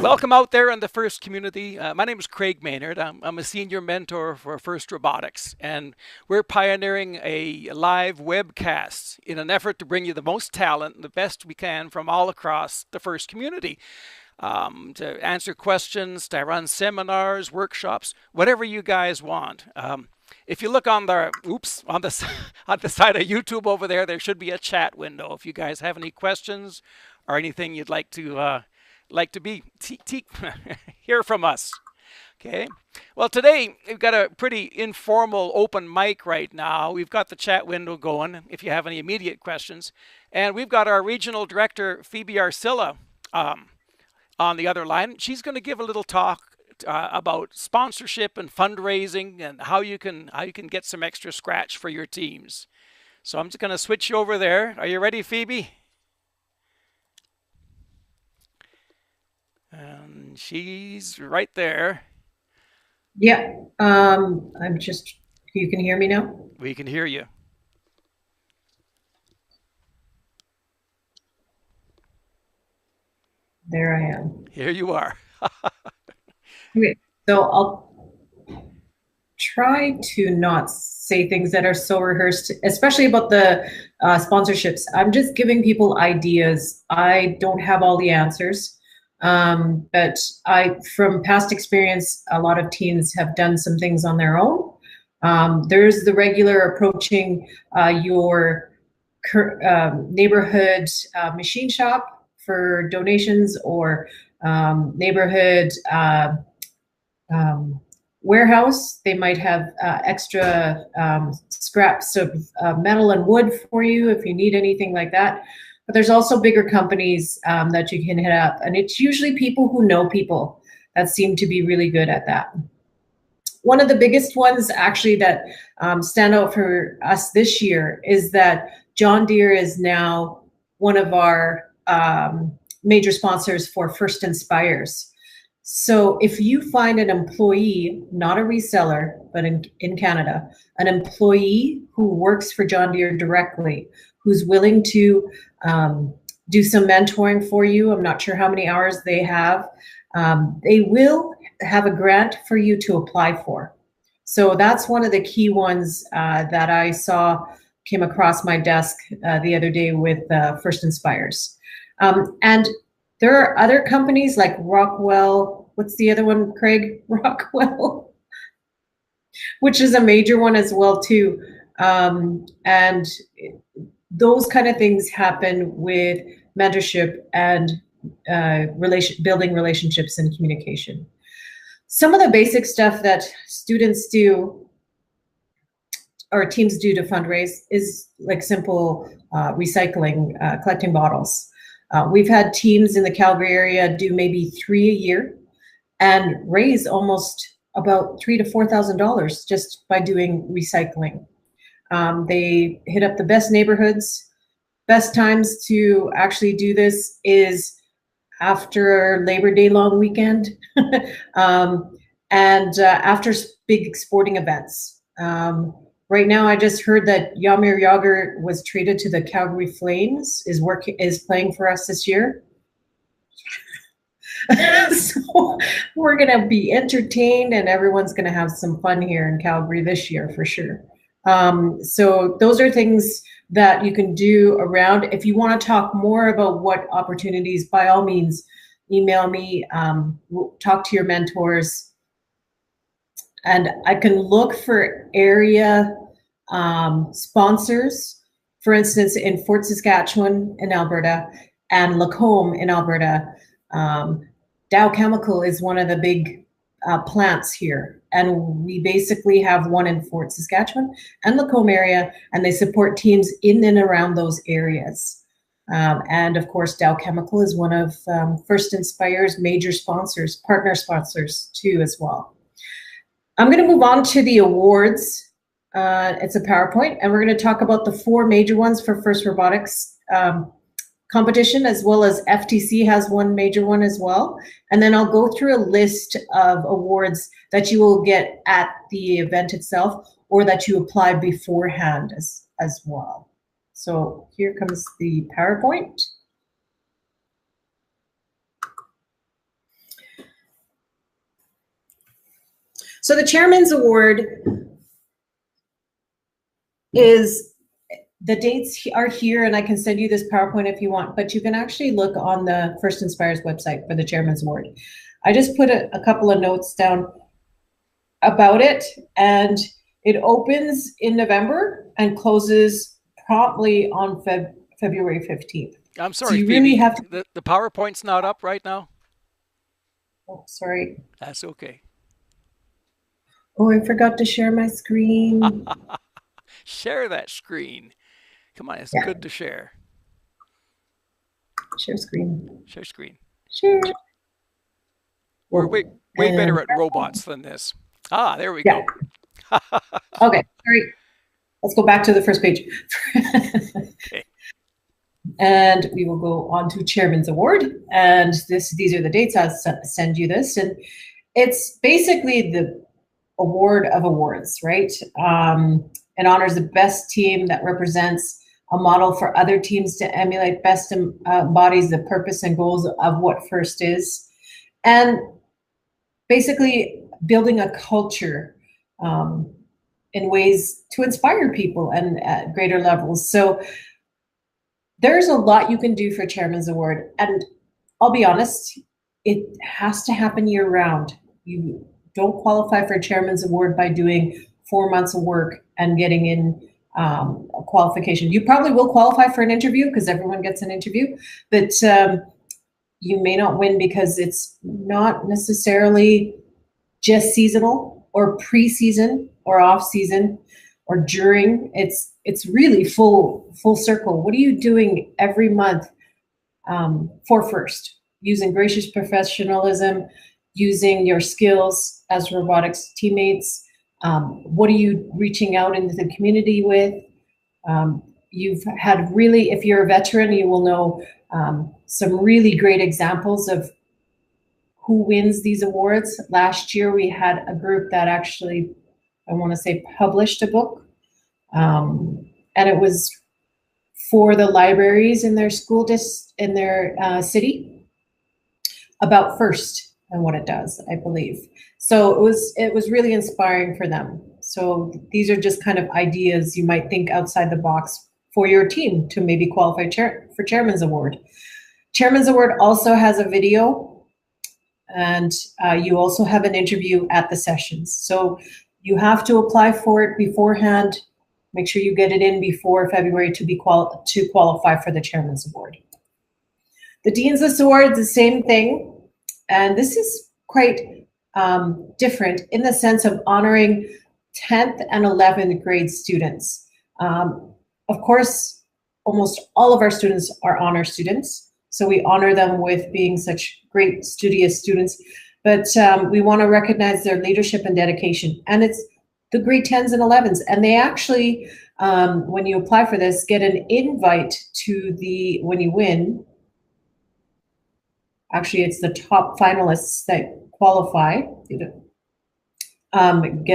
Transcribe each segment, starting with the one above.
Welcome out there in the FIRST community. My name is Craig Maynard. I'm a senior mentor for FIRST Robotics, and we're pioneering a live webcast in an effort to bring you the most talent, the best we can from all across the FIRST community. To answer questions, to run seminars, workshops, whatever you guys want. If you look on the on the side of YouTube over there, there should be a chat window. If you guys have any questions or anything you'd like to hear from us. Okay. Well, today we've got a pretty informal open mic right now. We've got the chat window going if you have any immediate questions, and we've got our regional director Phoebe Arcilla on the other line. She's going to give a little talk about sponsorship and fundraising and how you can get some extra scratch for your teams. So I'm just going to switch you over there. Are you ready, Phoebe? And she's right there. Yeah. I'm just, you can hear me now? We can hear you. There I am. Here you are. Okay, so I'll try to not say things that are so rehearsed, especially about the sponsorships. I'm just giving people ideas. I don't have all the answers, but from past experience, a lot of teams have done some things on their own. There's the regular approaching your neighborhood machine shop for donations, or neighborhood warehouse. They might have extra scraps of metal and wood for you if you need anything like that. But there's also bigger companies that you can hit up, and it's usually people who know people that seem to be really good at that. One of the biggest ones actually that stand out for us this year is that John Deere is now one of our major sponsors for First Inspires. So if you find an employee, not a reseller, but in Canada, an employee who works for John Deere directly, who's willing to do some mentoring for you, I'm not sure how many hours they have, they will have a grant for you to apply for. So that's one of the key ones that I came across my desk the other day with First Inspires. And there are other companies like Rockwell. What's the other one, Craig? Rockwell, which is a major one as well too. And those kind of things happen with mentorship and building relationships and communication. Some of the basic stuff that students do or teams do to fundraise is like simple recycling, collecting bottles. We've had teams in the Calgary area do maybe 3 a year and raise almost about $3,000 to $4,000 just by doing recycling. They hit up the best neighborhoods. Best times to actually do this is after Labor Day long weekend and after big sporting events. Right now, I just heard that Jaromir Jagr was traded to the Calgary Flames, is playing for us this year. So we're going to be entertained, and everyone's going to have some fun here in Calgary this year for sure. So those are things that you can do around. If you want to talk more about what opportunities, by all means, email me, talk to your mentors. And I can look for area sponsors, for instance, in Fort Saskatchewan in Alberta and Lacombe in Alberta. Dow Chemical is one of the big plants here. And we basically have one in Fort Saskatchewan and Lacombe area, and they support teams in and around those areas. And of course, Dow Chemical is one of First Inspire's major sponsors, partner sponsors too as well. I'm going to move on to the awards. It's a PowerPoint, and we're going to talk about the 4 major ones for FIRST Robotics competition, as well as FTC has one major one as well. And then I'll go through a list of awards that you will get at the event itself, or that you apply beforehand as well. So here comes the PowerPoint. So the Chairman's Award is, the dates are here, and I can send you this PowerPoint if you want, but you can actually look on the First Inspires website for the Chairman's Award. I just put a couple of notes down about it, and it opens in November and closes promptly on February 15th. I'm So sorry, you Phoebe. really have to, The PowerPoint's not up right now. oh, sorry. That's okay. Oh, I forgot to share my screen. Share that screen. Come on, it's Yeah, good to share. share screen. Share screen. Share. We're Whoa. way better And at robots than this. Ah, there we yeah, go. okay, sorry. Let's go back to the first page. Okay. And we will go on to Chairman's Award. And these are the dates. I'll send you this. And it's basically the award of awards, right? It honors the best team that represents a model for other teams to emulate, best embodies the purpose and goals of what FIRST is. And basically building a culture in ways to inspire people and at greater levels. So there's a lot you can do for Chairman's Award. And I'll be honest, it has to happen year round. You don't qualify for a Chairman's Award by doing 4 months of work and getting in a qualification. You probably will qualify for an interview because everyone gets an interview, but you may not win because it's not necessarily just seasonal or pre-season or off-season or during. It's really full circle. What are you doing every month for FIRST? Using gracious professionalism, using your skills as robotics teammates. What are you reaching out into the community with? You've had really, if you're a veteran, you will know some really great examples of who wins these awards. Last year, we had a group that actually, I want to say, published a book. And it was for the libraries in their school in their city about FIRST and what it does, I believe. So it was really inspiring for them. So these are just kind of ideas you might think outside the box for your team to maybe qualify for Chairman's Award. Chairman's Award also has a video, and you also have an interview at the sessions. So you have to apply for it beforehand. Make sure you get it in before February to qualify for the Chairman's Award. The Dean's List Award is the same thing, and this is quite different in the sense of honoring 10th and 11th grade students. Of course, almost all of our students are honor students, so we honor them with being such great, studious students, but we want to recognize their leadership and dedication, and it's the grade 10s and 11s, and they actually, when you apply for this, get an invite to when you win, actually it's the top finalists that qualify, get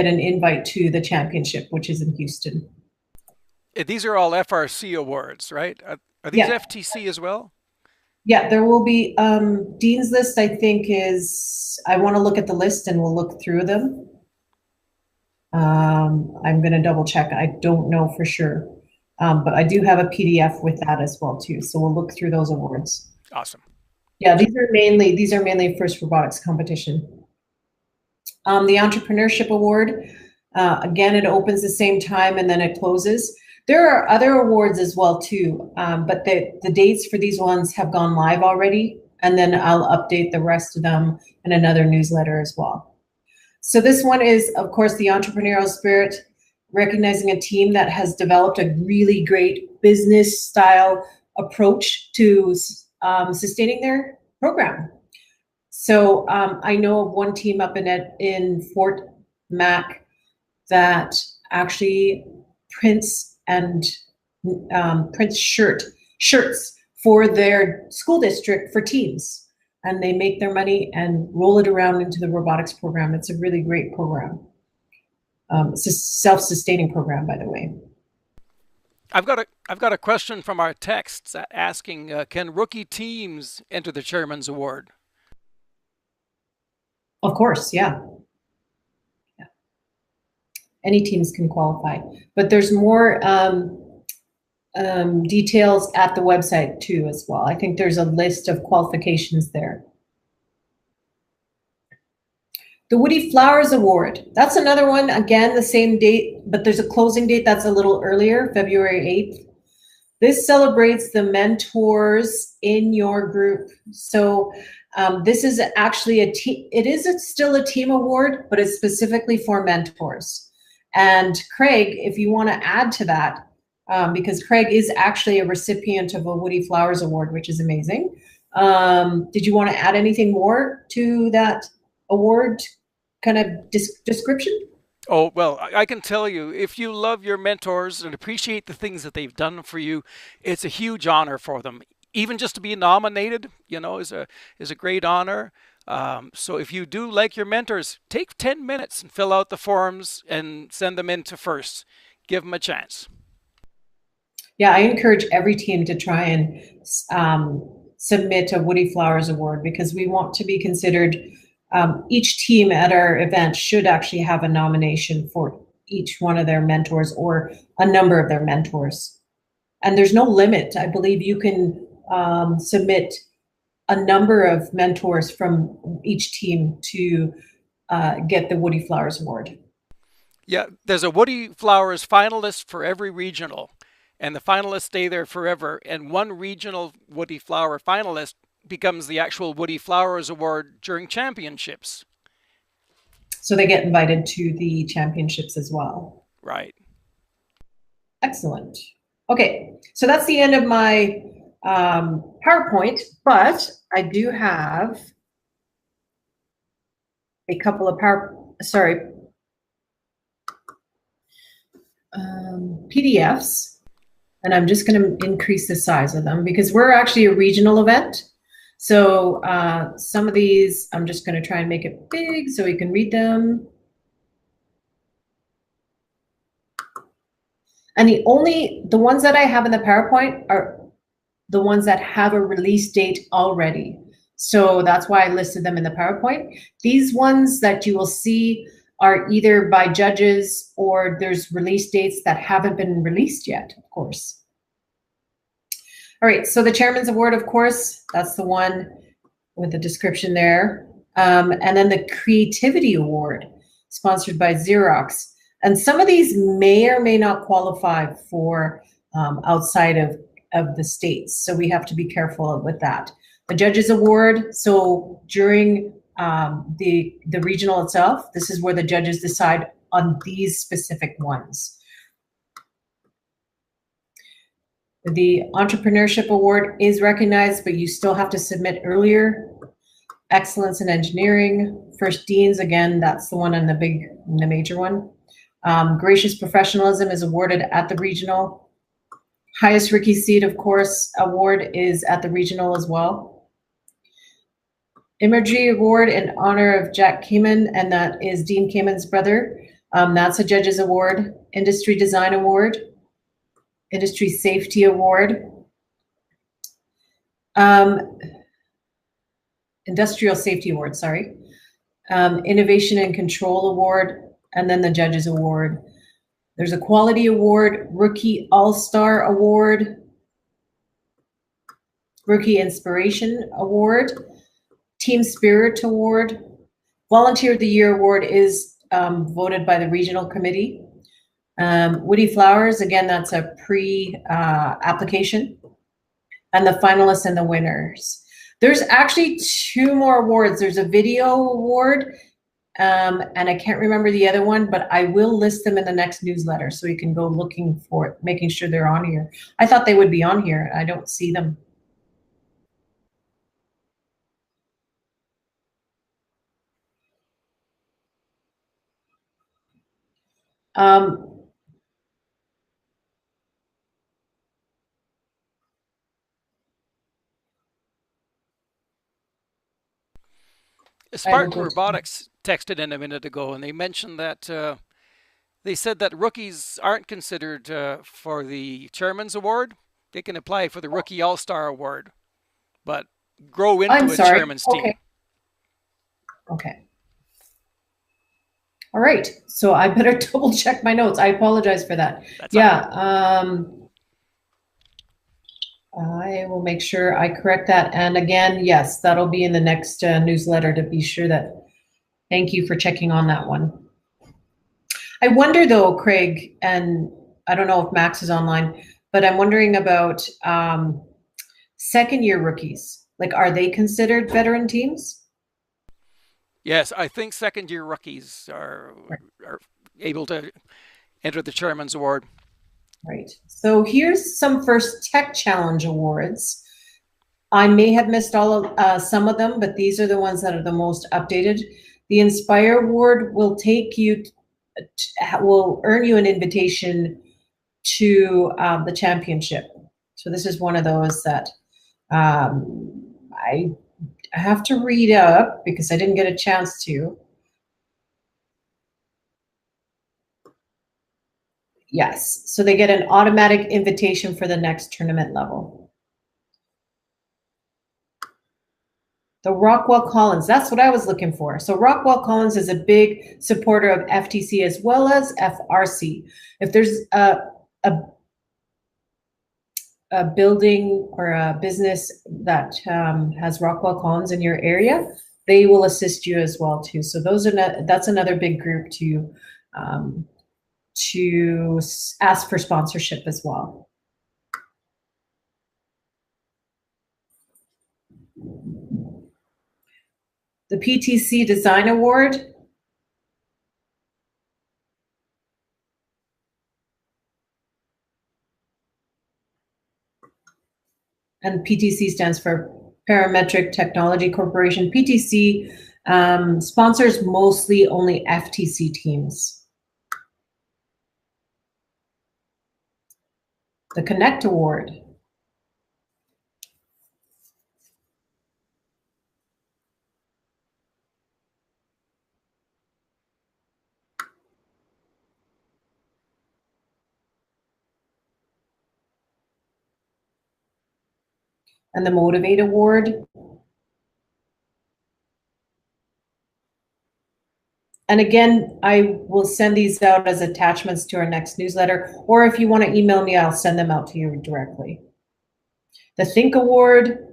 an invite to the championship, which is in Houston. These are all FRC awards, right? Are these Yeah. FTC as well? Yeah, there will be, Dean's List, I think I want to look at the list and we'll look through them. I'm going to double check. I don't know for sure, but I do have a PDF with that as well too. So we'll look through those awards. Awesome. Yeah, these are mainly FIRST robotics competition. The Entrepreneurship Award, again, it opens the same time and then it closes. There are other awards as well too, but the dates for these ones have gone live already, and then I'll update the rest of them in another newsletter as well. So this one is, of course, the entrepreneurial spirit, recognizing a team that has developed a really great business style approach to sustaining their program. So I know of one team up in Fort Mac that actually prints shirts for their school district for teams, and they make their money and roll it around into the robotics program. It's a really great program. It's a self-sustaining program, by the way. I've got a question from our texts asking, can rookie teams enter the Chairman's Award? Of course, yeah. Any teams can qualify, but there's more details at the website too as well. I think there's a list of qualifications there. The Woody Flowers Award, that's another one, again, the same date, but there's a closing date that's a little earlier, February 8th. This celebrates the mentors in your group. So this is actually a team, it is still a team award, but it's specifically for mentors. And Craig, if you want to add to that, because Craig is actually a recipient of a Woody Flowers Award, which is amazing. Did you want to add anything more to that award kind of description? Oh, well, I can tell you, if you love your mentors and appreciate the things that they've done for you, it's a huge honor for them. Even just to be nominated, is a great honor. So if you do like your mentors, take 10 minutes and fill out the forms and send them in to First. Give them a chance. Yeah, I encourage every team to try and submit a Woody Flowers Award, because we want to be considered. Each team at our event should actually have a nomination for each one of their mentors or a number of their mentors. And there's no limit. I believe you can submit a number of mentors from each team to get the Woody Flowers Award. Yeah, there's a Woody Flowers finalist for every regional, and the finalists stay there forever. And one regional Woody Flower finalist becomes the actual Woody Flowers Award during championships. So they get invited to the championships as well. Right. Excellent. Okay, so that's the end of my PowerPoint, but I do have a couple of PDFs, and I'm just going to increase the size of them because we're actually a regional event. So some of these, I'm just going to try and make it big so we can read them. And the ones that I have in the PowerPoint are the ones that have a release date already. So that's why I listed them in the PowerPoint. These ones that you will see are either by judges or there's release dates that haven't been released yet, of course. All right, so the Chairman's Award, of course, that's the one with the description there. And then the Creativity Award, sponsored by Xerox. And some of these may or may not qualify for outside of the states. So we have to be careful with that. The Judges Award, so during the regional itself, this is where the judges decide on these specific ones. The Entrepreneurship Award is recognized, but you still have to submit earlier. Excellence in Engineering, First Deans, again, that's the one on the major one. Gracious Professionalism is awarded at the regional. Highest Rookie Seed, of course, award is at the regional as well. Imagery Award in honor of Jack Kamen, and that is Dean Kamen's brother. That's a Judges Award. Industry Design Award. Industry Safety Award. Industrial Safety Award, sorry. Innovation and Control Award, and then the Judges Award. There's a Quality Award, Rookie All-Star Award, Rookie Inspiration Award, Team Spirit Award. Volunteer of the Year Award is voted by the regional committee. Woody Flowers, again, that's a pre-application. And the finalists and the winners. There's actually 2 more awards. There's a video award, and I can't remember the other one, but I will list them in the next newsletter so you can go looking for it, making sure they're on here. I thought they would be on here. I don't see them. Spartan Robotics texted in a minute ago, and they mentioned that they said that rookies aren't considered for the Chairman's Award. They can apply for the Rookie All-Star Award, but grow into a Chairman's team. Okay. All right. So I better double check my notes. I apologize for that. That's all Yeah. right. I will make sure I correct that. And again, yes, that'll be in the next newsletter to be sure that, thank you for checking on that one. I wonder though, Craig, and I don't know if Max is online, but I'm wondering about second year rookies. Like, are they considered veteran teams? Yes, I think second year rookies Right. are able to enter the Chairman's Award. Right. So here's some first Tech Challenge awards. I may have missed some of them, but these are the ones that are the most updated. The Inspire Award will will earn you an invitation to the championship. So this is one of those that I have to read up because I didn't get a chance to. Yes, so they get an automatic invitation for the next tournament level. The Rockwell Collins, that's what I was looking for. So Rockwell Collins is a big supporter of FTC as well as FRC. If there's a building or a business that has Rockwell Collins in your area, they will assist you as well too. So that's another big group to ask for sponsorship as well. The PTC Design Award. And PTC stands for Parametric Technology Corporation. PTC sponsors mostly only FTC teams. The Connect Award. And the Motivate Award. And again, I will send these out as attachments to our next newsletter, or if you want to email me, I'll send them out to you directly. The Think Award.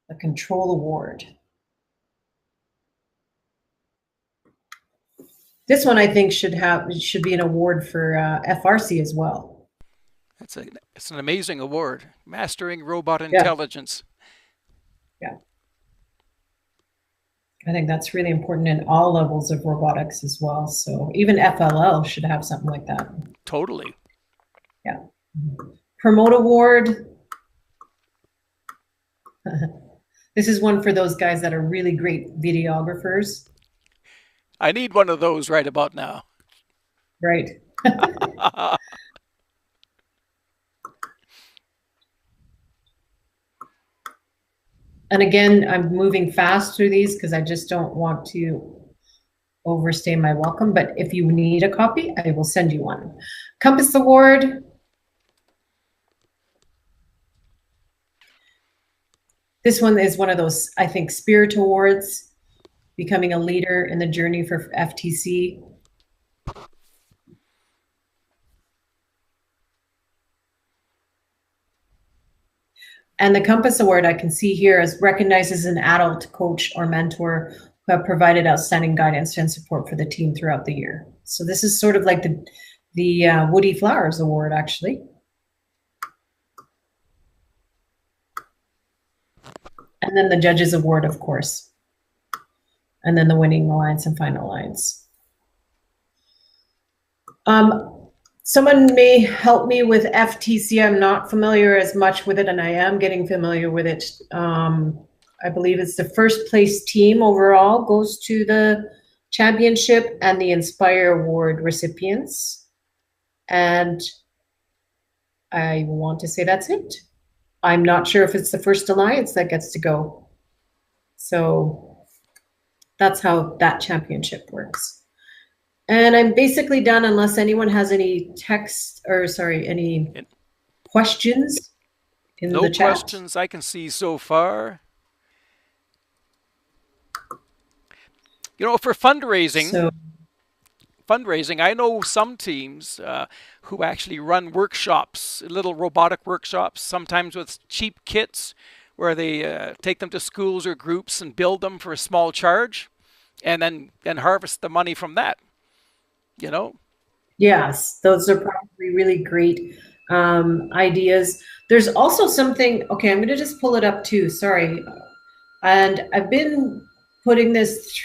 The Control Award. This one I think should be an award for FRC as well. It's an amazing award, Mastering Robot Intelligence. Yeah. I think that's really important in all levels of robotics as well. So even FLL should have something like that. Totally. Yeah. Promote Award. This is one for those guys that are really great videographers. I need one of those right about now. Right. And again, I'm moving fast through these because I just don't want to overstay my welcome. But if you need a copy, I will send you one. Compass Award. This one is one of those, I think, Spirit Awards, becoming a leader in the journey for FTC. And the Compass Award I can see here is recognizes an adult coach or mentor who have provided outstanding guidance and support for the team throughout the year. So this is sort of like the Woodie Flowers Award, actually. And then the Judges Award, of course. And then the Winning Alliance and Final Alliance. Someone may help me with FTC. I'm not familiar as much with it, and I am getting familiar with it. I believe it's the first place team overall goes to the championship and the Inspire Award recipients. And I want to say that's it. I'm not sure if it's the first alliance that gets to go. So that's how that championship works. And I'm basically done unless anyone has any any questions in No the chat? questions I can see so far. You know, for So fundraising, I know some teams who actually run workshops, little robotic workshops, sometimes with cheap kits, where they take them to schools or groups and build them for a small charge, and then harvest the money from that. You know. yes, those are probably really great ideas. There's also something, okay, I'm going to just pull it up too. Sorry. And I've been putting this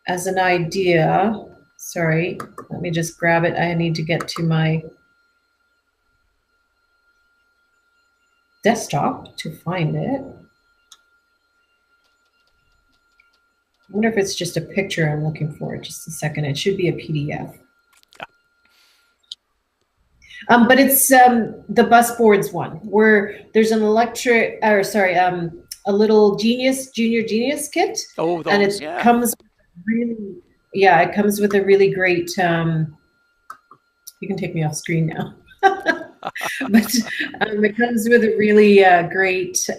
as an idea. Sorry, let me just grab it. I need to get to my desktop to find it. I wonder if it's just a picture I'm looking for. Just a second. It should be a PDF. But it's the bus boards one, where there's an a little junior genius kit. Oh, those, and it yeah. comes really, yeah, it comes with a really great, you can take me off screen now. But it comes with a really great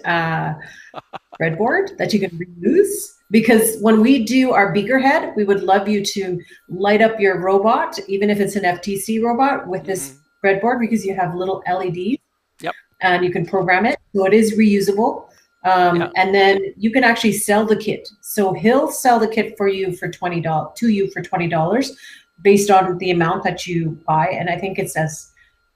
breadboard that you can reuse. Because when we do our beakerhead, we would love you to light up your robot, even if it's an FTC robot, with this breadboard, because you have little LEDs. Yep. And you can program it, so it is reusable. And then you can actually sell the kit. So he'll sell the kit for you for $20 based on the amount that you buy. And I think it says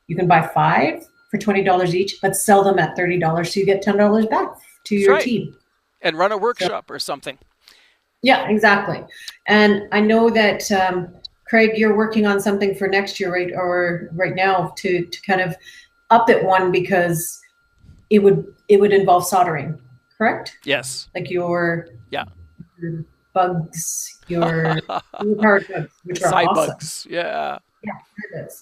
you can buy 5 for $20 each, but sell them at $30, so you get $10 back to your team. And run a workshop or something. Yeah, exactly. And I know that Craig, you're working on something for next year, right? Or right now to kind of up it one, because it would involve soldering, correct? Yes. Like your bugs, your hard bugs, which are awesome. Bugs, yeah.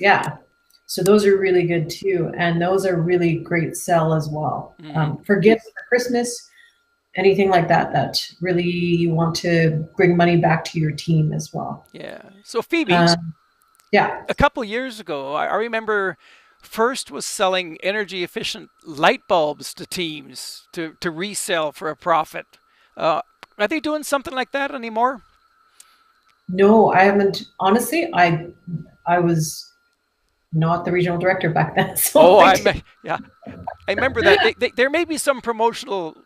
Yeah. So those are really good too, and those are really great sell as well. For gifts for Christmas, anything like that, that really you want to bring money back to your team as well. Yeah. So Phoebe, a couple years ago, I remember First was selling energy efficient light bulbs to teams to resell for a profit. Are they doing something like that anymore? No, I haven't. Honestly, I was not the regional director back then. So I remember that. There may be some promotional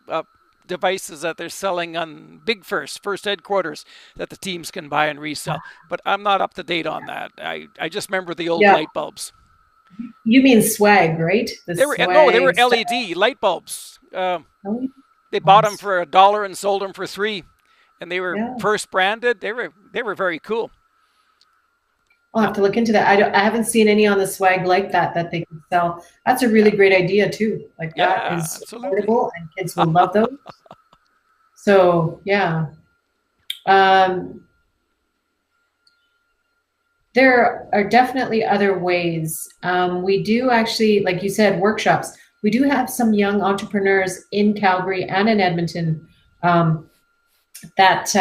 devices that they're selling on Big First headquarters that the teams can buy and resell. But I'm not up to date on that. I just remember the old light bulbs. You mean swag, right? They were LED light bulbs. They bought them for $1 and sold them for $3, and they were First branded. They were very cool. I'll have to look into that. I haven't seen any on the swag like that they can sell. That's a really great idea too. Like that is affordable, and kids will love those. So yeah. There are definitely other ways. We do actually, like you said, workshops. We do have some young entrepreneurs in Calgary and in Edmonton that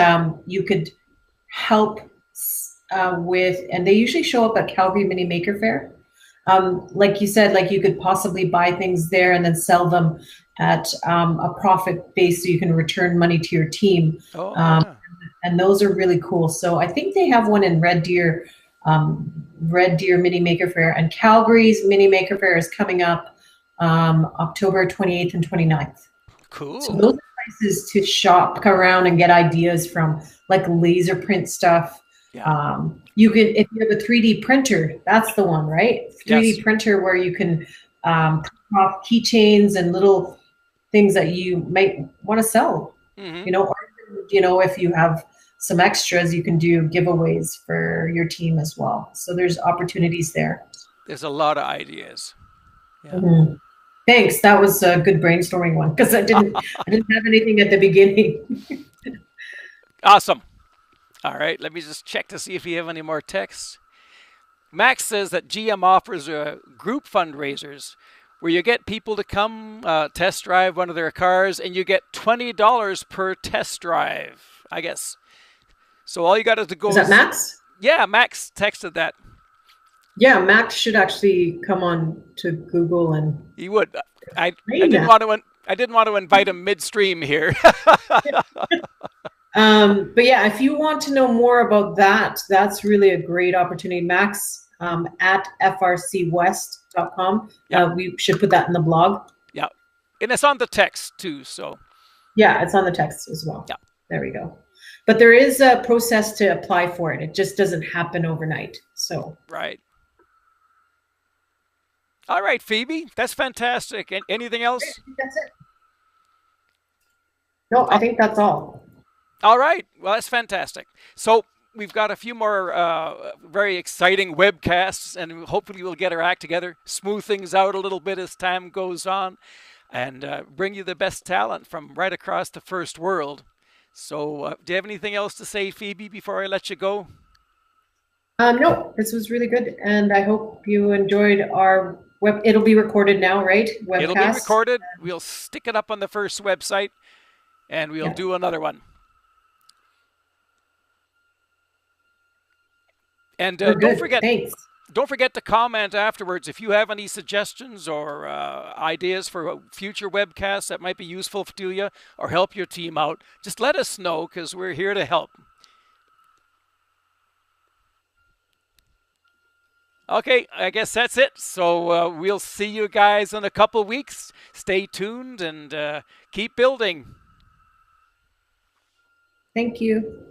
you could help with, and they usually show up at Calgary Mini Maker Fair. Like you said, like you could possibly buy things there and then sell them at a profit base, so you can return money to your team. And those are really cool. So I think they have one in Red Deer Mini Maker Fair, and Calgary's Mini Maker Fair is coming up October 28th and 29th. Cool. So those are places to shop around and get ideas from, like laser print stuff. You can, if you have a 3D printer, that's the one, right? 3D printer where you can print off keychains and little things that you might want to sell. Or, if you have some extras, you can do giveaways for your team as well. So there's opportunities there. There's a lot of ideas. Thanks. That was a good brainstorming one, because I didn't have anything at the beginning. Awesome. All right, let me just check to see if we have any more texts. Max says that GM offers group fundraisers where you get people to come test drive one of their cars, and you get $20 per test drive, I guess. So all you got to go. Is that Max? Yeah, Max texted that. Yeah, Max should actually come on to Google and He would. I explain that. I didn't want to invite him midstream here. But yeah, if you want to know more about that, that's really a great opportunity. Max at frcwest.com. Yeah. We should put that in the blog. Yeah. And it's on the text too. So, Yeah, it's on the text as well. yeah. There we go. But there is a process to apply for it. It just doesn't happen overnight. So, Right. All right, Phoebe. That's fantastic. And anything else? that's it. No, I think that's all. All right. Well, that's fantastic. So we've got a few more very exciting webcasts, and hopefully we'll get our act together, smooth things out a little bit as time goes on, and bring you the best talent from right across the first world. So do you have anything else to say, Phoebe, before I let you go? No, this was really good. And I hope you enjoyed our web. It'll be recorded now, right? Webcast. It'll be recorded. We'll stick it up on the first website, and we'll Yeah. do another one. And Don't forget to comment afterwards if you have any suggestions or ideas for future webcasts that might be useful to you or help your team out. Just let us know because we're here to help. Okay, I guess that's it. So we'll see you guys in a couple weeks. Stay tuned and keep building. Thank you.